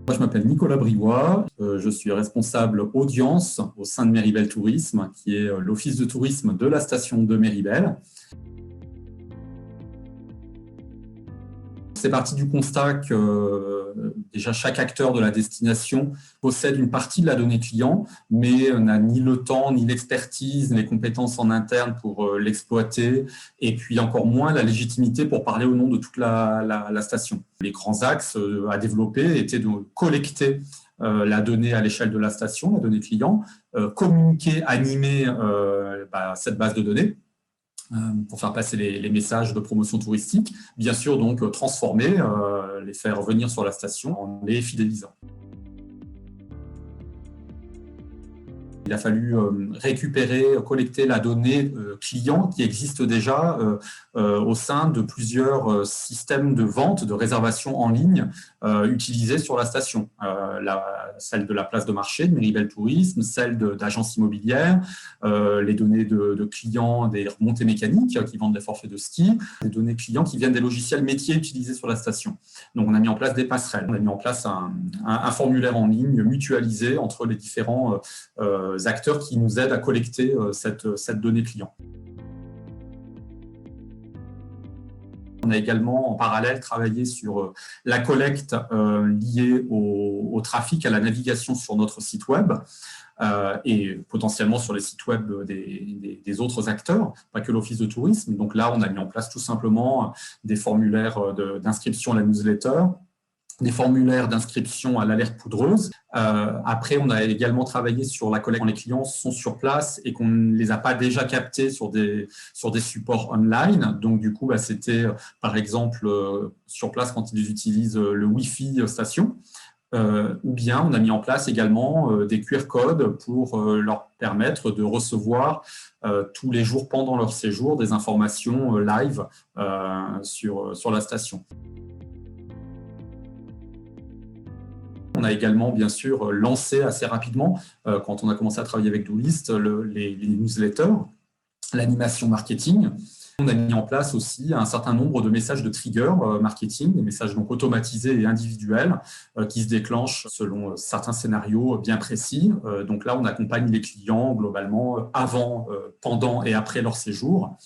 Moi, je m'appelle Nicolas Briouat, je suis responsable audience au sein de Méribel Tourisme, qui est l'office de tourisme de la station de Méribel. C'est parti du constat que déjà chaque acteur de la destination possède une partie de la donnée client, mais n'a ni le temps, ni l'expertise, ni les compétences en interne pour l'exploiter, et puis encore moins la légitimité pour parler au nom de toute la station. Les grands axes à développer étaient de collecter la donnée à l'échelle de la station, la donnée client, communiquer, animer cette base de données pour faire passer les messages de promotion touristique, bien sûr donc transformer, les faire revenir sur la station en les fidélisant. Il a fallu récupérer, collecter la donnée client qui existe déjà au sein de plusieurs systèmes de vente, de réservation en ligne utilisés sur la station. Celle de la place de marché, de Méribel Tourisme, celle d'agences immobilières, les données de clients des remontées mécaniques qui vendent des forfaits de ski, les données clients qui viennent des logiciels métiers utilisés sur la station. Donc on a mis en place des passerelles, on a mis en place un formulaire en ligne mutualisé entre les différents acteurs qui nous aident à collecter cette donnée client. On a également en parallèle travaillé sur la collecte liée au trafic, à la navigation sur notre site web et potentiellement sur les sites web des autres acteurs, pas que l'office de tourisme. Donc là, on a mis en place tout simplement des formulaires d'inscription à la newsletter, des formulaires d'inscription à l'alerte poudreuse. Après, on a également travaillé sur la collecte quand les clients sont sur place et qu'on ne les a pas déjà captés sur des supports online. Donc, du coup, c'était par exemple sur place quand ils utilisent le Wi-Fi station. Ou bien on a mis en place également des QR codes pour leur permettre de recevoir tous les jours pendant leur séjour des informations live sur la station. On a également, bien sûr, lancé assez rapidement, quand on a commencé à travailler avec Doolist, les newsletters, l'animation marketing. On a mis en place aussi un certain nombre de messages de trigger marketing, des messages donc automatisés et individuels qui se déclenchent selon certains scénarios bien précis. Donc là, on accompagne les clients globalement avant, pendant et après leur séjour.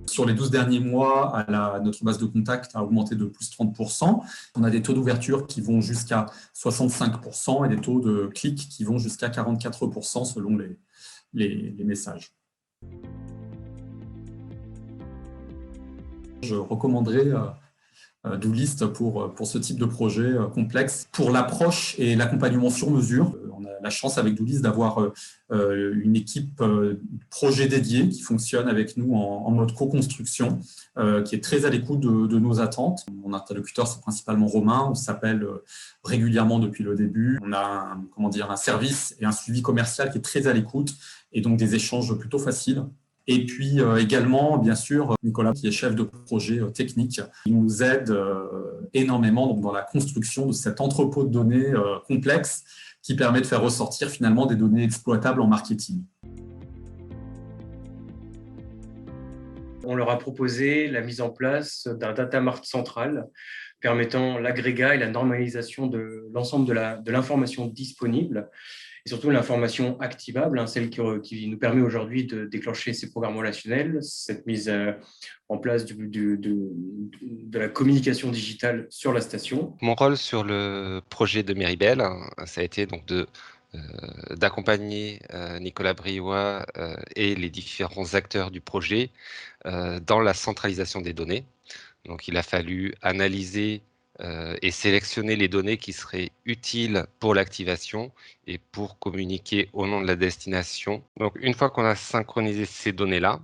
Sur les 12 derniers mois, notre base de contact a augmenté de plus 30%. On a des taux d'ouverture qui vont jusqu'à 65% et des taux de clics qui vont jusqu'à 44% selon les messages. Je recommanderais Doolist pour ce type de projet complexe, pour l'approche et l'accompagnement sur mesure. On a la chance avec Doolist d'avoir une équipe projet dédiée qui fonctionne avec nous en mode co-construction, qui est très à l'écoute de nos attentes. Mon interlocuteur, c'est principalement Romain, on s'appelle régulièrement depuis le début. On a un service et un suivi commercial qui est très à l'écoute et donc des échanges plutôt faciles. Et puis également, bien sûr, Nicolas, qui est chef de projet technique, qui nous aide énormément donc, dans la construction de cet entrepôt de données complexe qui permet de faire ressortir finalement des données exploitables en marketing. On leur a proposé la mise en place d'un data mart central permettant l'agrégat et la normalisation de l'ensemble de l'information disponible et surtout l'information activable, celle qui nous permet aujourd'hui de déclencher ces programmes relationnels, cette mise en place de la communication digitale sur la station. Mon rôle sur le projet de Méribel, ça a été donc d'accompagner Nicolas Briouat et les différents acteurs du projet dans la centralisation des données. Donc, il a fallu analyser et sélectionner les données qui seraient utiles pour l'activation et pour communiquer au nom de la destination. Donc, une fois qu'on a synchronisé ces données-là,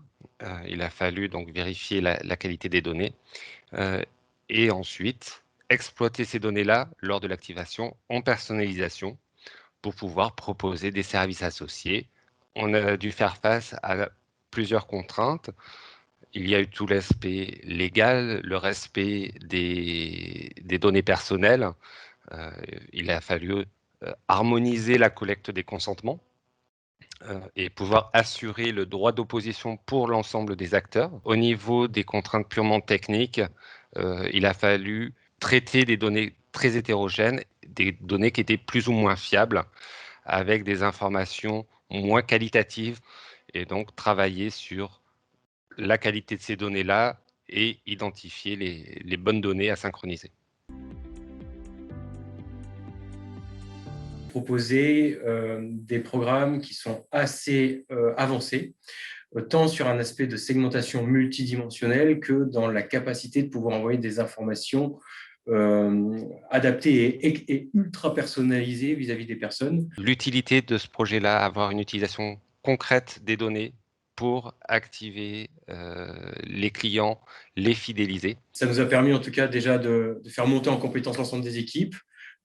il a fallu donc vérifier la qualité des données et ensuite exploiter ces données-là lors de l'activation en personnalisation pour pouvoir proposer des services associés. On a dû faire face à plusieurs contraintes. Il y a eu tout l'aspect légal, le respect des données personnelles. Il a fallu harmoniser la collecte des consentements et pouvoir assurer le droit d'opposition pour l'ensemble des acteurs. Au niveau des contraintes purement techniques, il a fallu traiter des données très hétérogènes, des données qui étaient plus ou moins fiables, avec des informations moins qualitatives, et donc travailler sur la qualité de ces données-là et identifier les bonnes données à synchroniser. Proposer des programmes qui sont assez avancés, tant sur un aspect de segmentation multidimensionnelle que dans la capacité de pouvoir envoyer des informations adaptées et ultra personnalisées vis-à-vis des personnes. L'utilité de ce projet-là, avoir une utilisation concrète des données pour activer les clients, les fidéliser. Ça nous a permis en tout cas déjà de faire monter en compétence l'ensemble des équipes,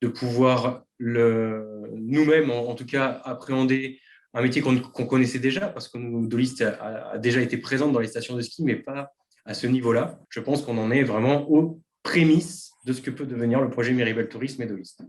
de pouvoir nous-mêmes en tout cas appréhender un métier qu'on connaissait déjà, parce que Dolist a déjà été présente dans les stations de ski, mais pas à ce niveau-là. Je pense qu'on en est vraiment aux prémices de ce que peut devenir le projet Miribel Tourisme et Dolist.